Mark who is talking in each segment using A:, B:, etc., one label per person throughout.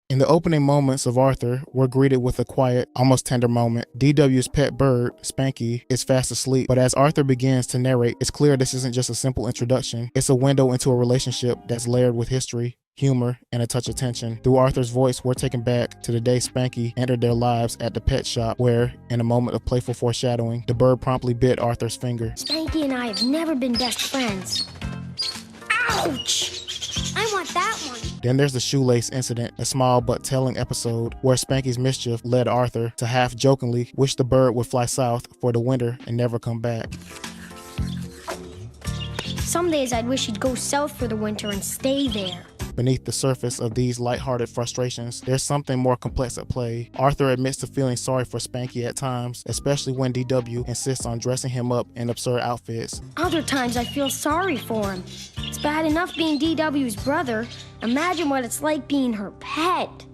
A: In the opening moments of Arthur, we're greeted with a quiet, almost tender moment. DW's pet bird, Spanky, is fast asleep, but as Arthur begins to narrate, it's clear this isn't just a simple introduction. It's a window into a relationship that's layered with history, humor, and a touch of tension. Through Arthur's voice, we're taken back to the day Spanky entered their lives at the pet shop, where, in a moment of playful foreshadowing, the bird promptly bit Arthur's finger.
B: Spanky and I have never been best friends. Ouch! I want that one.
A: Then there's the shoelace incident, a small but telling episode where Spanky's mischief led Arthur to half-jokingly wish the bird would fly south for the winter and never come back.
B: Some days I'd wish he'd go south for the winter and stay there.
A: Beneath the surface of these lighthearted frustrations, there's something more complex at play. Arthur admits to feeling sorry for Spanky at times, especially when DW insists on dressing him up in absurd outfits.
B: Other times I feel sorry for him. It's bad enough being DW's brother. Imagine what it's like being her pet.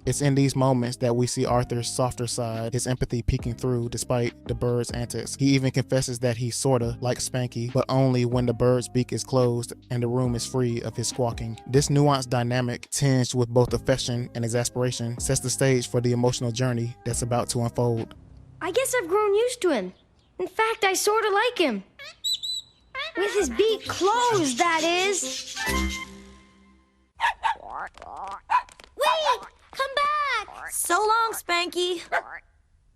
A: It's in these moments that we see Arthur's softer side, his empathy peeking through despite the bird's antics. He even confesses that he sorta likes Spanky, but only when the bird's beak is closed and the room is free of his squawking. This nuanced dynamic, tinged with both affection and exasperation, sets the stage for the emotional journey that's about to unfold.
B: I guess I've grown used to him. In fact, I sorta like him. With his beak closed, that is. Wait! Come back!
C: So long, Spanky.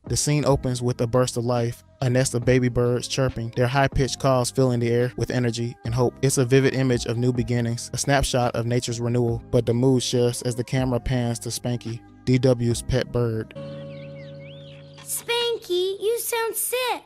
A: The scene opens with a burst of life, a nest of baby birds chirping, their high-pitched calls filling the air with energy and hope. It's a vivid image of new beginnings, a snapshot of nature's renewal, but the mood shifts as the camera pans to Spanky, DW's pet bird.
B: Spanky, you sound sick.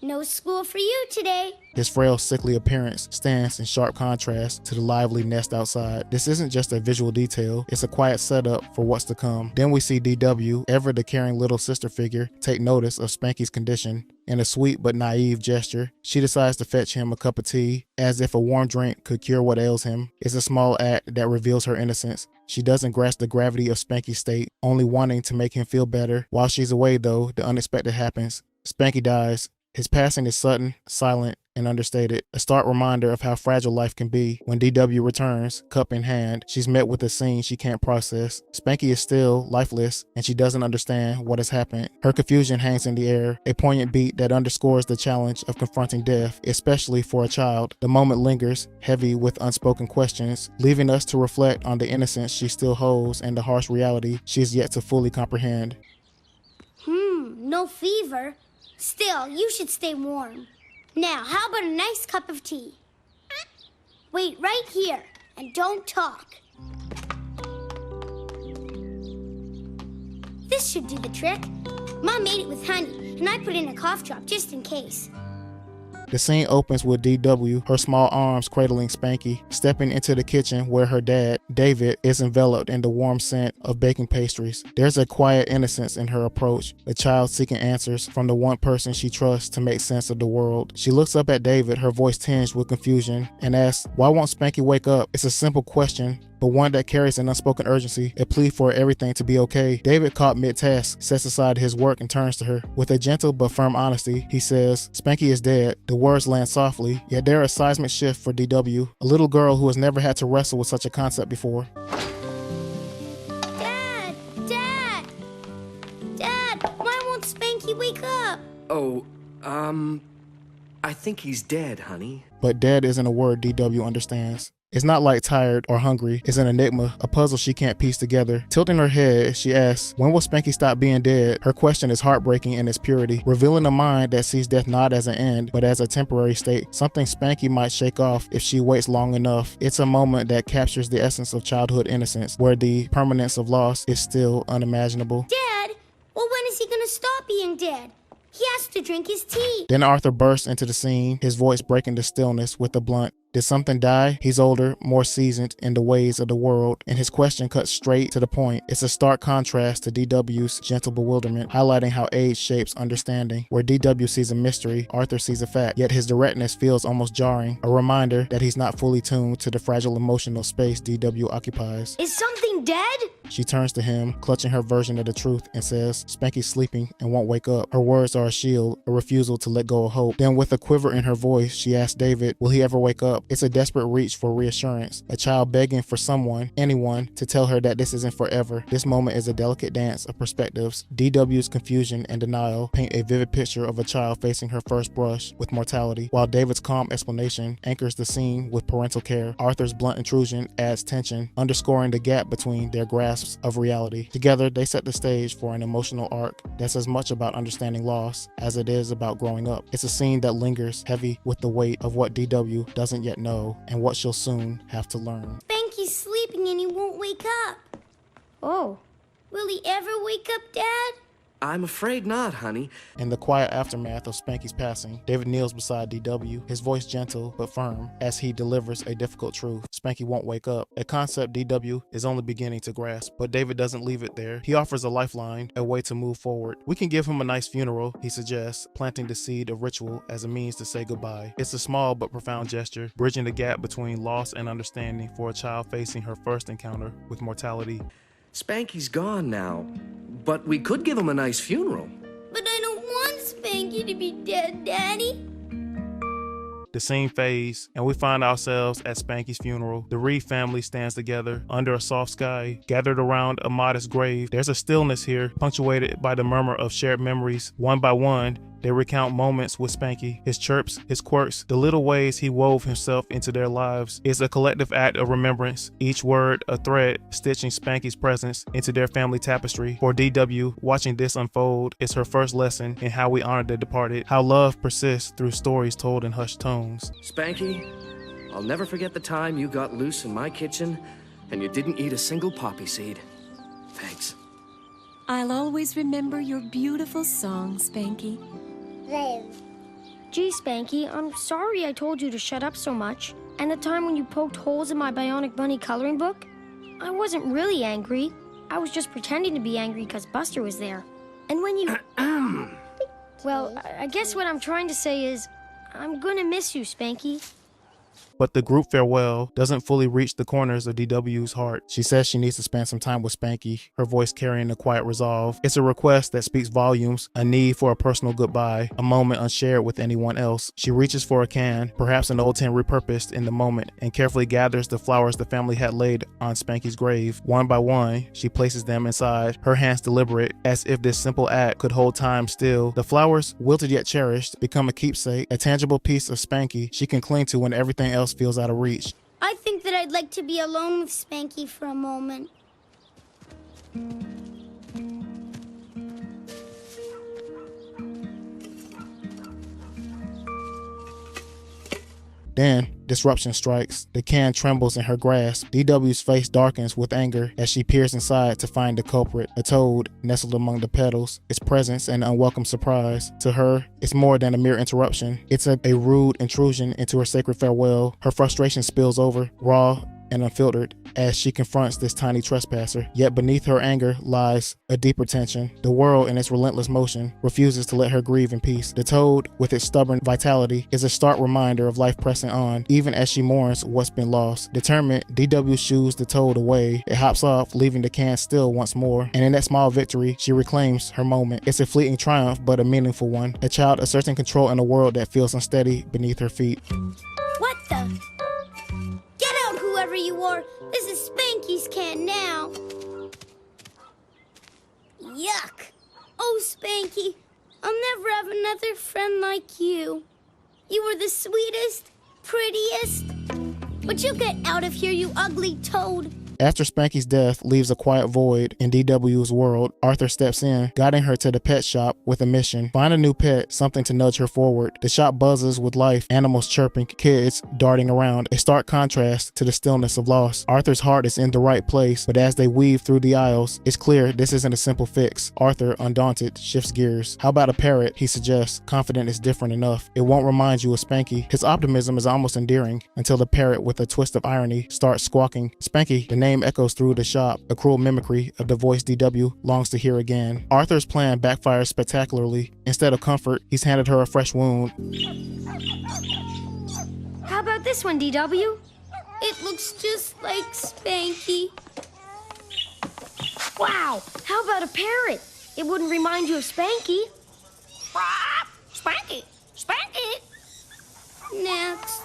B: No school for you today.
A: His frail, sickly appearance stands in sharp contrast to the lively nest outside. This isn't just a visual detail, it's a quiet setup for what's to come. Then we see DW, ever the caring little sister figure, take notice of Spanky's condition. In a sweet but naive gesture, she decides to fetch him a cup of tea, as if a warm drink could cure what ails him. It's a small act that reveals her innocence. She doesn't grasp the gravity of Spanky's state, only wanting to make him feel better. While she's away though, the unexpected happens. Spanky dies. His passing is sudden, silent, and understated, a stark reminder of how fragile life can be. When DW returns, cup in hand, she's met with a scene she can't process. Spanky is still lifeless, and she doesn't understand what has happened. Her confusion hangs in the air, a poignant beat that underscores the challenge of confronting death, especially for a child. The moment lingers, heavy with unspoken questions, leaving us to reflect on the innocence she still holds and the harsh reality she is yet to fully comprehend.
B: No fever. Still, you should stay warm. Now, how about a nice cup of tea? Wait right here, and don't talk. This should do the trick. Mom made it with honey, and I put in a cough drop just in case.
A: The scene opens with DW, her small arms cradling Spanky, stepping into the kitchen where her dad, David, is enveloped in the warm scent of baking pastries. There's a quiet innocence in her approach, the child seeking answers from the one person she trusts to make sense of the world. She looks up at David, her voice tinged with confusion, and asks, "Why won't Spanky wake up?" It's a simple question, but one that carries an unspoken urgency, a plea for everything to be okay. David, caught mid-task, sets aside his work and turns to her. With a gentle but firm honesty, he says, "Spanky is dead." The words land softly, yet they're a seismic shift for DW, a little girl who has never had to wrestle with such a concept before.
B: Dad! Dad! Dad, why won't Spanky wake up?
D: Oh, I think he's dead, honey.
A: But dead isn't a word DW understands. It's not like tired or hungry. It's an enigma, a puzzle she can't piece together. Tilting her head, she asks, when will Spanky stop being dead? Her question is heartbreaking in its purity, revealing a mind that sees death not as an end, but as a temporary state, something Spanky might shake off if she waits long enough. It's a moment that captures the essence of childhood innocence, where the permanence of loss is still unimaginable.
B: Dad? Well, when is he gonna stop being dead? He has to drink his tea.
A: Then Arthur bursts into the scene, his voice breaking the stillness with a blunt, "Did something die?" He's older, more seasoned in the ways of the world, and his question cuts straight to the point. It's a stark contrast to DW's gentle bewilderment, highlighting how age shapes understanding. Where DW sees a mystery, Arthur sees a fact, yet his directness feels almost jarring, a reminder that he's not fully tuned to the fragile emotional space DW occupies.
B: Is something dead?
A: She turns to him, clutching her version of the truth, and says, "Spanky's sleeping and won't wake up." Her words are a shield, a refusal to let go of hope. Then with a quiver in her voice, she asks David, will he ever wake up? up. It's a desperate reach for reassurance, a child begging for someone, anyone, to tell her that this isn't forever. This moment is a delicate dance of perspectives. DW's confusion and denial paint a vivid picture of a child facing her first brush with mortality, while David's calm explanation anchors the scene with parental care. Arthur's blunt intrusion adds tension, underscoring the gap between their grasps of reality. Together, they set the stage for an emotional arc that's as much about understanding loss as it is about growing up. It's a scene that lingers heavy with the weight of what DW doesn't yet know and what she'll soon have to learn.
B: Spanky's sleeping and he won't wake up. Oh. Will he ever wake up, Dad?
D: I'm afraid not, honey.
A: In the quiet aftermath of Spanky's passing, David kneels beside DW, his voice gentle but firm as he delivers a difficult truth. Spanky won't wake up, a concept DW is only beginning to grasp, but David doesn't leave it there. He offers a lifeline, a way to move forward. We can give him a nice funeral, he suggests, planting the seed of ritual as a means to say goodbye. It's a small but profound gesture, bridging the gap between loss and understanding for a child facing her first encounter with mortality.
D: Spanky's gone now, but we could give him a nice funeral.
B: But I don't want Spanky to be dead, Daddy.
A: The scene fades, and we find ourselves at Spanky's funeral. The Reed family stands together under a soft sky, gathered around a modest grave. There's a stillness here, punctuated by the murmur of shared memories. One by one, they recount moments with Spanky, his chirps, his quirks, the little ways he wove himself into their lives. It's a collective act of remembrance, each word a thread stitching Spanky's presence into their family tapestry. For DW, watching this unfold is her first lesson in how we honor the departed, how love persists through stories told in hushed tones.
D: Spanky, I'll never forget the time you got loose in my kitchen and you didn't eat a single poppy seed. Thanks.
C: I'll always remember your beautiful song, Spanky.
B: Gee, Spanky, I'm sorry I told you to shut up so much. And the time when you poked holes in my Bionic Bunny coloring book? I wasn't really angry. I was just pretending to be angry because Buster was there. And when you... Well, I guess what I'm trying to say is, I'm gonna miss you, Spanky.
A: But the group farewell doesn't fully reach the corners of DW's heart. She says she needs to spend some time with Spanky, her voice carrying a quiet resolve. It's a request that speaks volumes, a need for a personal goodbye, a moment unshared with anyone else. She reaches for a can, perhaps an old tin repurposed in the moment, and carefully gathers the flowers the family had laid on Spanky's grave. One by one, she places them inside, her hands deliberate, as if this simple act could hold time still. The flowers, wilted yet cherished, become a keepsake, a tangible piece of Spanky she can cling to when everything else feels out of reach.
B: I think that I'd like to be alone with Spanky for a moment.
A: Then, disruption strikes. The can trembles in her grasp. DW's face darkens with anger as she peers inside to find the culprit, a toad nestled among the petals, its presence an unwelcome surprise. To her, it's more than a mere interruption. It's a rude intrusion into her sacred farewell. Her frustration spills over, raw and unfiltered, as she confronts this tiny trespasser. Yet beneath her anger lies a deeper tension. The world, in its relentless motion, refuses to let her grieve in peace. The toad, with its stubborn vitality, is a stark reminder of life pressing on, even as she mourns what's been lost. Determined, DW shoos the toad away. It hops off, leaving the can still once more, and in that small victory, she reclaims her moment. It's a fleeting triumph, but a meaningful one. A child asserting control in a world that feels unsteady beneath her feet.
B: What the? Get out, whoever you are! This is Spanky's can now! Yuck! Oh, Spanky, I'll never have another friend like you. You were the sweetest, prettiest... But you get out of here, you ugly toad!
A: After Spanky's death leaves a quiet void in DW's world, Arthur steps in, guiding her to the pet shop with a mission. Find a new pet, something to nudge her forward. The shop buzzes with life, animals chirping, kids darting around, a stark contrast to the stillness of loss. Arthur's heart is in the right place, but as they weave through the aisles, it's clear this isn't a simple fix. Arthur, undaunted, shifts gears. How about a parrot, he suggests, confident it's different enough. It won't remind you of Spanky. His optimism is almost endearing, until the parrot, with a twist of irony, starts squawking. Spanky, the name echoes through the shop, a cruel mimicry of the voice DW longs to hear again. Arthur's plan backfires spectacularly. Instead of comfort, he's handed her a fresh wound.
B: How about this one, DW? It looks just like Spanky. Wow, how about a parrot? It wouldn't remind you of Spanky. Spanky! Spanky! Next.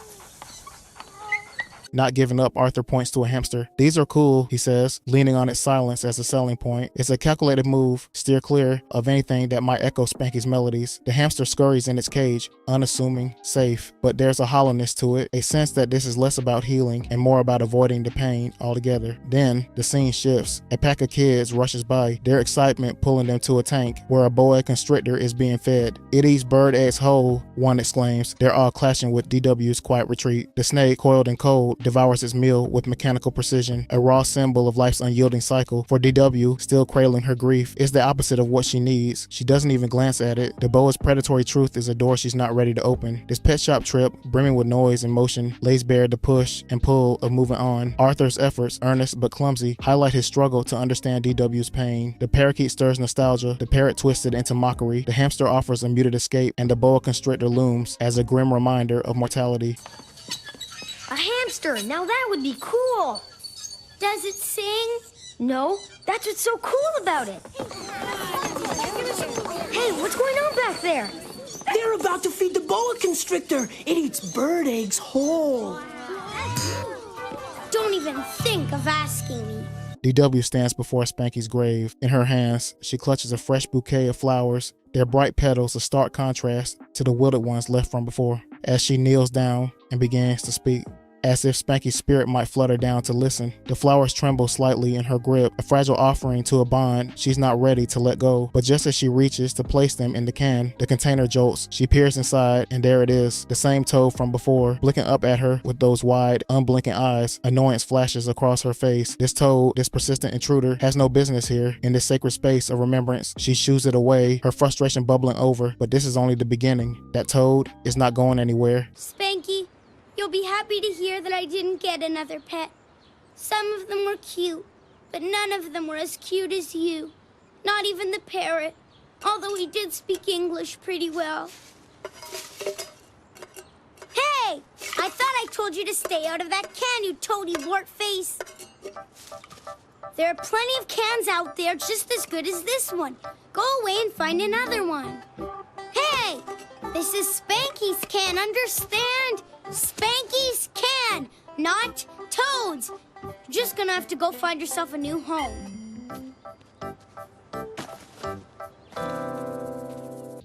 A: Not giving up, Arthur points to a hamster. These are cool, he says, leaning on its silence as a selling point. It's a calculated move, steer clear of anything that might echo Spanky's melodies. The hamster scurries in its cage, unassuming, safe, but there's a hollowness to it, a sense that this is less about healing and more about avoiding the pain altogether. Then, the scene shifts. A pack of kids rushes by, their excitement pulling them to a tank where a boa constrictor is being fed. It eats bird eggs whole, one exclaims. They're all clashing with DW's quiet retreat. The snake, coiled and cold, devours its meal with mechanical precision, a raw symbol of life's unyielding cycle. For DW, still cradling her grief, is the opposite of what she needs. She doesn't even glance at it. The boa's predatory truth is a door she's not ready to open. This pet shop trip, brimming with noise and motion, lays bare the push and pull of moving on. Arthur's efforts, earnest but clumsy, highlight his struggle to understand DW's pain. The parakeet stirs nostalgia, the parrot twisted into mockery, the hamster offers a muted escape, and the boa constrictor looms as a grim reminder of mortality.
B: A hamster, now that would be cool. Does it sing? No, that's what's so cool about it. Hey, what's going on back there?
E: They're about to feed the boa constrictor. It eats bird eggs whole.
B: Don't even think of asking me.
A: DW stands before Spanky's grave. In her hands, she clutches a fresh bouquet of flowers, their bright petals a stark contrast to the wilted ones left from before. As she kneels down and begins to speak, as if Spanky's spirit might flutter down to listen. The flowers tremble slightly in her grip, a fragile offering to a bond she's not ready to let go. But just as she reaches to place them in the can, the container jolts. She peers inside, and there it is, the same toad from before, blinking up at her with those wide, unblinking eyes. Annoyance flashes across her face. This toad, this persistent intruder, has no business here, in this sacred space of remembrance. She shoos it away, her frustration bubbling over, but this is only the beginning. That toad is not going anywhere.
B: Spanky, you'll be happy to hear that I didn't get another pet. Some of them were cute, but none of them were as cute as you. Not even the parrot, although he did speak English pretty well. Hey! I thought I told you to stay out of that can, you toady wart face. There are plenty of cans out there just as good as this one. Go away and find another one. Hey! This is Spanky's can, understand? Spanky's can, not Toad's. Just gonna have to go find yourself a new home.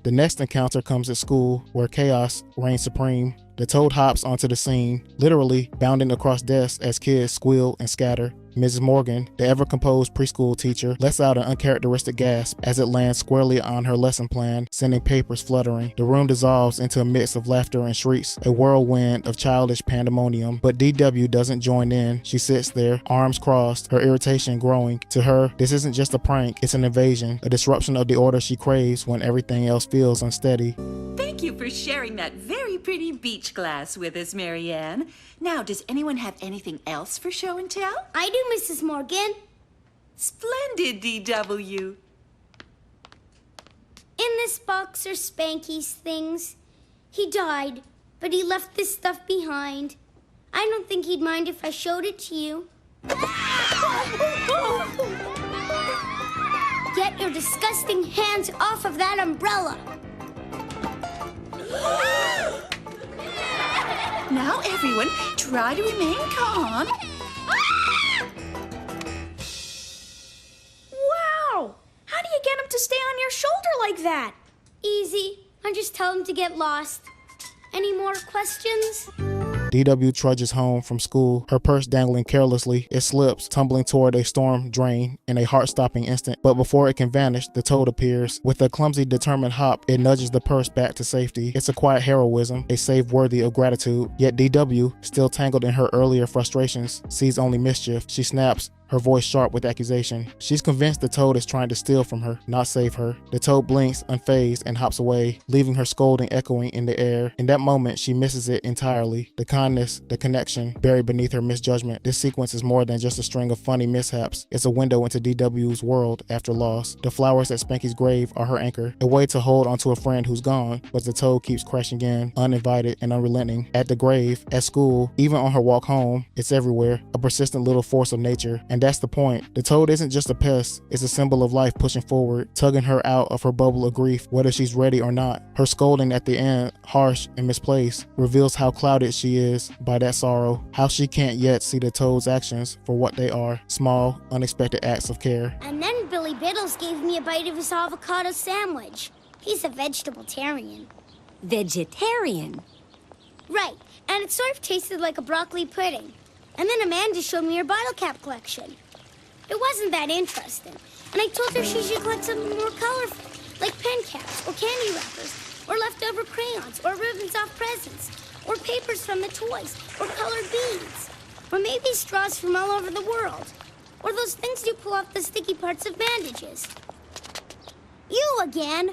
A: The next encounter comes at school, where chaos reigns supreme. The toad hops onto the scene, literally bounding across desks as kids squeal and scatter. Mrs. Morgan, the ever-composed preschool teacher, lets out an uncharacteristic gasp as it lands squarely on her lesson plan, sending papers fluttering. The room dissolves into a mix of laughter and shrieks, a whirlwind of childish pandemonium. But DW doesn't join in. She sits there, arms crossed, her irritation growing. To her, this isn't just a prank, it's an invasion, a disruption of the order she craves when everything else feels unsteady.
F: Thank you for sharing that very pretty beach glass with us, Marianne. Now, does anyone have anything else for show and tell?
B: I do, Mrs. Morgan.
F: Splendid, DW.
B: In this box are Spanky's things. He died, but he left this stuff behind. I don't think he'd mind if I showed it to you. Get your disgusting hands off of that umbrella.
F: Now, everyone, try to remain calm.
B: Wow! How do you get him to stay on your shoulder like that? Easy. I just tell him to get lost. Any more questions?
A: DW trudges home from school, her purse dangling carelessly. It slips, tumbling toward a storm drain in a heart-stopping instant. But before it can vanish, the toad appears. With a clumsy, determined hop, it nudges the purse back to safety. It's a quiet heroism, a save worthy of gratitude. Yet DW, still tangled in her earlier frustrations, sees only mischief. She snaps, her voice sharp with accusation. She's convinced the toad is trying to steal from her, not save her. The toad blinks, unfazed, and hops away, leaving her scolding echoing in the air. In that moment, she misses it entirely. The kindness, the connection, buried beneath her misjudgment. This sequence is more than just a string of funny mishaps. It's a window into DW's world after loss. The flowers at Spanky's grave are her anchor, a way to hold onto a friend who's gone, but the toad keeps crashing in, uninvited and unrelenting. At the grave, at school, even on her walk home, it's everywhere, a persistent little force of nature. And And that's the point. The toad isn't just a pest, it's a symbol of life pushing forward, tugging her out of her bubble of grief, whether she's ready or not. Her scolding at the end, harsh and misplaced, reveals how clouded she is by that sorrow, how she can't yet see the toad's actions for what they are, small, unexpected acts of care.
B: And then Billy Biddles gave me a bite of his avocado sandwich. He's a vegetarian.
C: Vegetarian?
B: Right, and it sort of tasted like a broccoli pudding. And then Amanda showed me her bottle cap collection. It wasn't that interesting, and I told her she should collect something more colorful, like pen caps, or candy wrappers, or leftover crayons, or ribbons off presents, or papers from the toys, or colored beads, or maybe straws from all over the world, or those things you pull off the sticky parts of bandages. You again?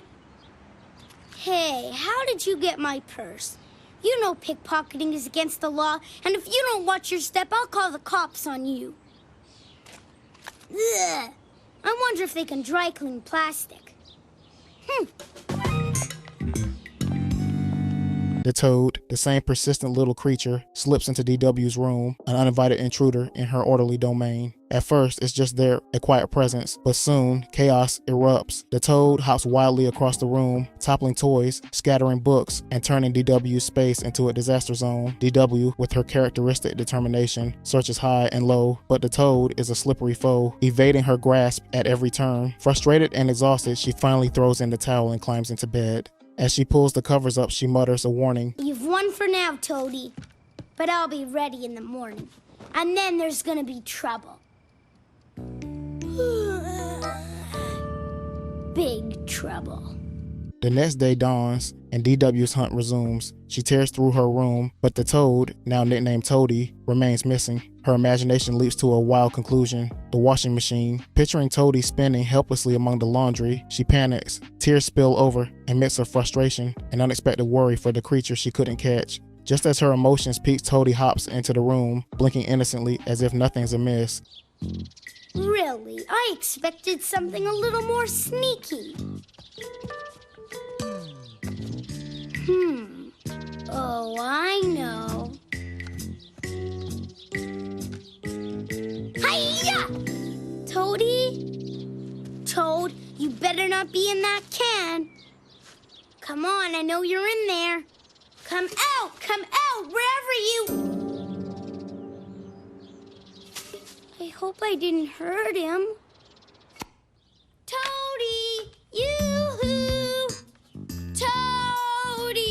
B: Hey, how did you get my purse? You know pickpocketing is against the law, and if you don't watch your step, I'll call the cops on you. Ugh. I wonder if they can dry clean plastic.
A: The toad, the same persistent little creature, slips into DW's room, an uninvited intruder in her orderly domain. At first, it's just there, a quiet presence, but soon, chaos erupts. The toad hops wildly across the room, toppling toys, scattering books, and turning DW's space into a disaster zone. DW, with her characteristic determination, searches high and low, but the toad is a slippery foe, evading her grasp at every turn. Frustrated and exhausted, she finally throws in the towel and climbs into bed. As she pulls the covers up, she mutters a warning.
B: You've won for now, Toadie. But I'll be ready in the morning. And then there's gonna be trouble. Big trouble.
A: The next day dawns, and DW's hunt resumes. She tears through her room, but the toad, now nicknamed Toadie, remains missing. Her imagination leaps to a wild conclusion: the washing machine. Picturing Toadie spinning helplessly among the laundry, she panics. Tears spill over, amidst her frustration and unexpected worry for the creature she couldn't catch. Just as her emotions peak, Toadie hops into the room, blinking innocently as if nothing's amiss.
B: Really? I expected something a little more sneaky. Oh, I know. Hi-ya! Toadie? Toad, you better not be in that can. Come on, I know you're in there. Come out, wherever you... I hope I didn't hurt him. Toadie! Yoo-hoo! Toadie!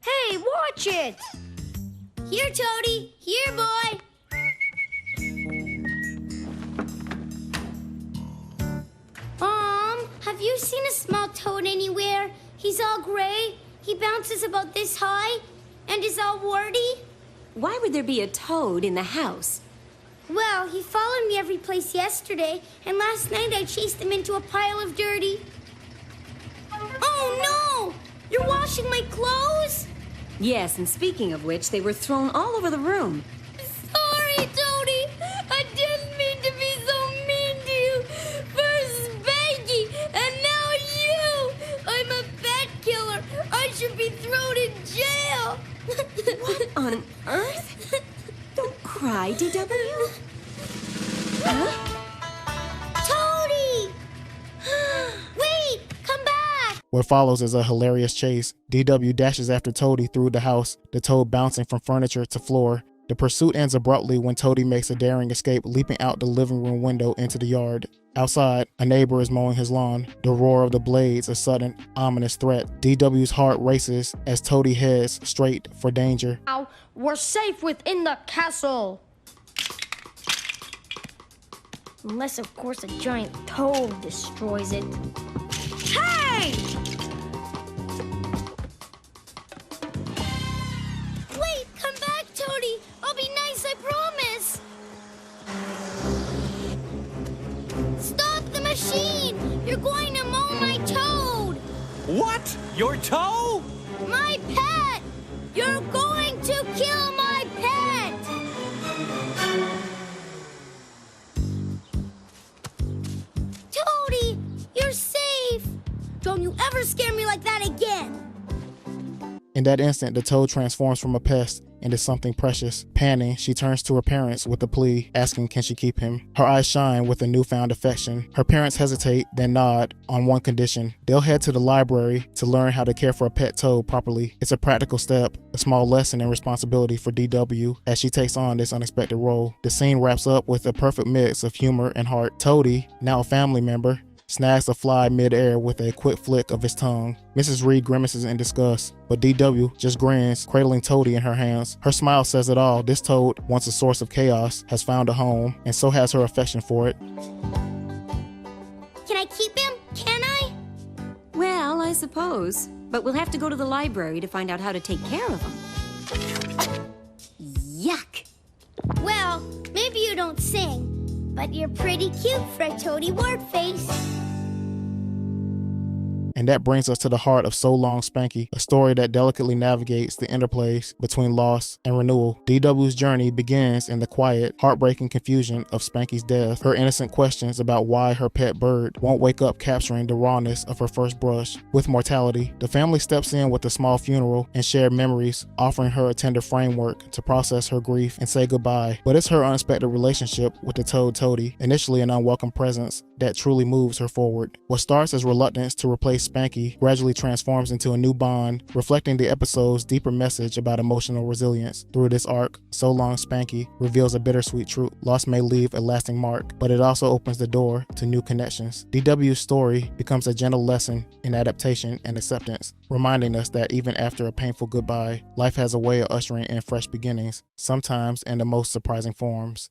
B: Hey, watch it! Here, Toadie! Here, boy! Have you seen a small toad anywhere? He's all gray, he bounces about this high, and is all warty.
C: Why would there be a toad in the house?
B: Well, he followed me every place yesterday, and last night I chased him into a pile of dirty... Oh, no! You're washing my clothes?
C: Yes, and speaking of which, they were thrown all over the room.
B: Sorry, Toadie. I didn't mean to be so mean to you. First Spanky, and now you. I'm a pet killer. I should be thrown in jail.
C: What on earth? Don't cry, DW. Huh?
B: Toadie! Wait, come back!
A: What follows is a hilarious chase. DW dashes after Toadie through the house, the toad bouncing from furniture to floor. The pursuit ends abruptly when Toadie makes a daring escape, leaping out the living room window into the yard. Outside, a neighbor is mowing his lawn. The roar of the blades, a sudden, ominous threat. DW's heart races as Toadie heads straight for danger.
B: Now, we're safe within the castle. Unless, of course, a giant toad destroys it. Hey! Wait, come back, Toadie. I'll be nice, I promise. Stop the machine! You're going to mow my toad!
G: What? Your toe?
B: My pet! You're going to kill my pet! Toadie, you're safe! Don't you ever scare me like that again!
A: In In that instant, the toad transforms from a pest into something precious. Panting, she turns to her parents with a plea, asking can she keep him. Her eyes shine with a newfound affection. Her parents hesitate, then nod on one condition. They'll head to the library to learn how to care for a pet toad properly. It's a practical step, a small lesson in responsibility for DW as she takes on this unexpected role. The scene wraps up with a perfect mix of humor and heart. Toady, now a family member, snags a fly mid-air with a quick flick of his tongue. Mrs. Reed grimaces in disgust, but DW just grins, cradling Toady in her hands. Her smile says it all. This toad, once a source of chaos, has found a home, and so has her affection for it.
B: Can I keep him? Can I?
C: Well, I suppose. But we'll have to go to the library to find out how to take care of him. Yuck!
B: Well, maybe you don't sing, but you're pretty cute for a toady word face.
A: And that brings us to the heart of So Long Spanky, a story that delicately navigates the interplays between loss and renewal. DW's journey begins in the quiet, heartbreaking confusion of Spanky's death, her innocent questions about why her pet bird won't wake up, capturing the rawness of her first brush with mortality. The family steps in with a small funeral and shared memories, offering her a tender framework to process her grief and say goodbye. But it's her unexpected relationship with the toad Toady, initially an unwelcome presence, that truly moves her forward. What starts as reluctance to replace Spanky gradually transforms into a new bond, reflecting the episode's deeper message about emotional resilience. Through this arc, So Long Spanky reveals a bittersweet truth. Loss may leave a lasting mark, but it also opens the door to new connections. DW's story becomes a gentle lesson in adaptation and acceptance, reminding us that even after a painful goodbye, life has a way of ushering in fresh beginnings, sometimes in the most surprising forms.